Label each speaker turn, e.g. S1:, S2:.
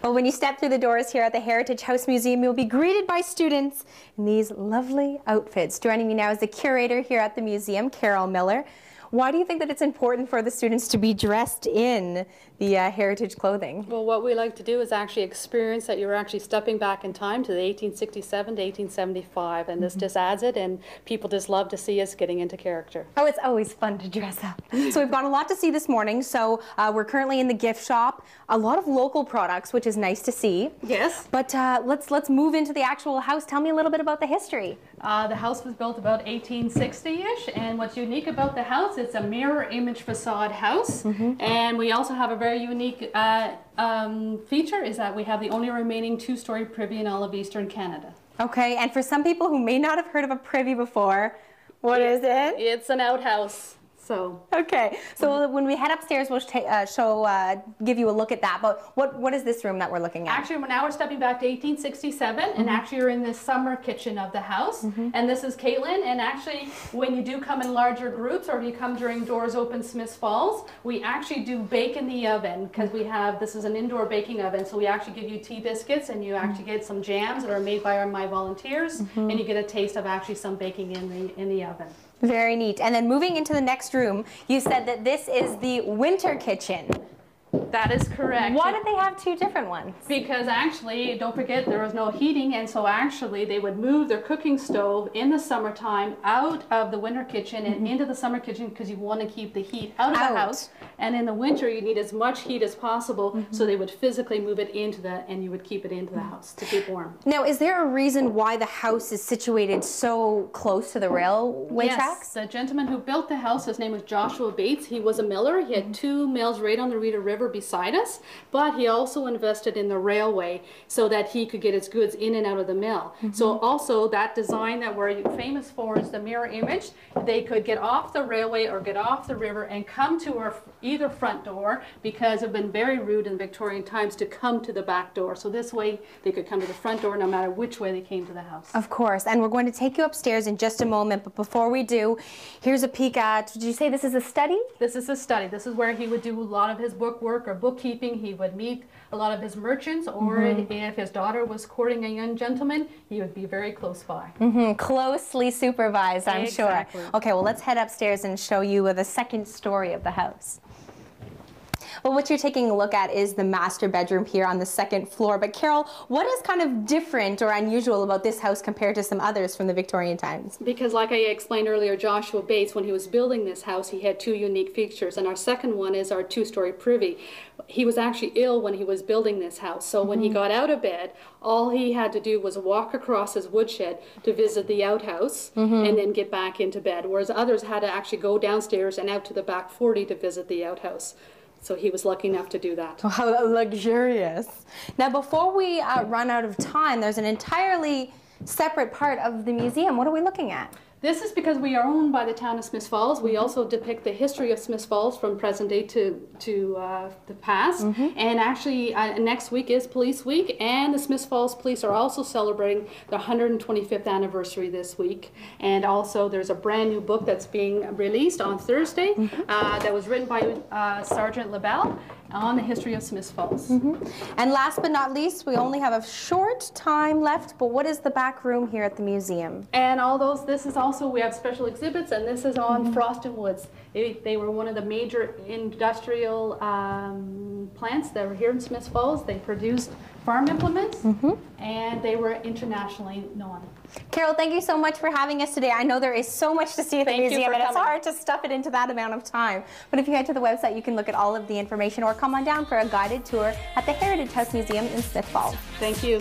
S1: Well, when you step through the doors here at the Heritage House Museum, you'll be greeted by students in these lovely outfits. Joining me now is the curator here at the museum, Carol Miller. Why do you think that it's important for the students to be dressed in the heritage clothing?
S2: Well, what we like to do is actually experience that you're actually stepping back in time to the 1867 to 1875, and this just adds it, and people just love to see us getting into character.
S1: Oh, it's always fun to dress up. So we've got a lot to see this morning. So we're currently in the gift shop. A lot of local products, which is nice to see.
S2: Yes.
S1: But let's move into the actual house. Tell me a little bit about the history.
S2: The house was built about 1860-ish, and what's unique about the house, it's a mirror image facade house, and we also have a very unique feature is that we have the only remaining two-story privy in all of Eastern Canada.
S1: Okay, and for some people who may not have heard of a privy before, what is it?
S2: It's an outhouse. So.
S1: Okay, so when we head upstairs, we'll give you a look at that. But what is this room that we're looking at?
S2: Actually, now we're stepping back to 1867, and actually you're in this summer kitchen of the house. And this is Caitlin, and actually when you do come in larger groups, or if you come during Doors Open Smiths Falls, we actually do bake in the oven, because this is an indoor baking oven, so we actually give you tea biscuits, and you actually get some jams that are made by my volunteers, and you get a taste of actually some baking in the oven.
S1: Very neat. And then moving into the next room, you said that this is the winter kitchen.
S2: That is correct.
S1: Why did they have two different ones?
S2: Because actually, don't forget, there was no heating, and so actually they would move their cooking stove in the summertime out of the winter kitchen and into the summer kitchen, because you want to keep the heat out of the house. And in the winter, you need as much heat as possible, so they would physically move it and you would keep it into the house to keep warm.
S1: Now, is there a reason why the house is situated so close to the railway tracks?
S2: Yes, the gentleman who built the house, his name was Joshua Bates. He was a miller. He had two mills right on the Rita River beside us, but he also invested in the railway so that he could get his goods in and out of the mill. So also that design that we're famous for is the mirror image. They could get off the railway or get off the river and come to our either front door, because it had been very rude in Victorian times to come to the back door. So this way they could come to the front door no matter which way they came to the house.
S1: Of course, and we're going to take you upstairs in just a moment, but before we do, here's a peek at, did you say this is a study?
S2: This is a study. This is where he would do a lot of his book work or bookkeeping. He would meet a lot of his merchants, or if his daughter was courting a young gentleman, he would be very close by.
S1: Closely supervised, I'm sure.
S2: Exactly.
S1: Okay, well, let's head upstairs and show you the second story of the house. Well, what you're taking a look at is the master bedroom here on the second floor. But Carol, what is kind of different or unusual about this house compared to some others from the Victorian times?
S2: Because like I explained earlier, Joshua Bates, when he was building this house, he had two unique features. And our second one is our two-story privy. He was actually ill when he was building this house. So when he got out of bed, all he had to do was walk across his woodshed to visit the outhouse and then get back into bed. Whereas others had to actually go downstairs and out to the back 40 to visit the outhouse. So he was lucky enough to do that.
S1: Oh, how luxurious. Now, before we run out of time, there's an entirely separate part of the museum. What are we looking at?
S2: This is because we are owned by the town of Smiths Falls. We also depict the history of Smiths Falls from present day to the past. And actually, next week is Police Week, and the Smiths Falls Police are also celebrating the 125th anniversary this week. And also, there's a brand new book that's being released on Thursday that was written by Sergeant LaBelle on the history of Smiths Falls.
S1: And last but not least, we only have a short time left, but what is the back room here at the museum?
S2: And all those, this is also, we have special exhibits, and this is on Frost and Woods. They were one of the major industrial plants that were here in Smiths Falls. They produced farm implements, and they were internationally known.
S1: Carol, thank you so much for having us today. I know there is so much to see at the museum, and it's hard to stuff it into that amount of time. But if you head to the website, you can look at all of the information, or come on down for a guided tour at the Heritage House Museum in Smiths Falls.
S2: Thank you.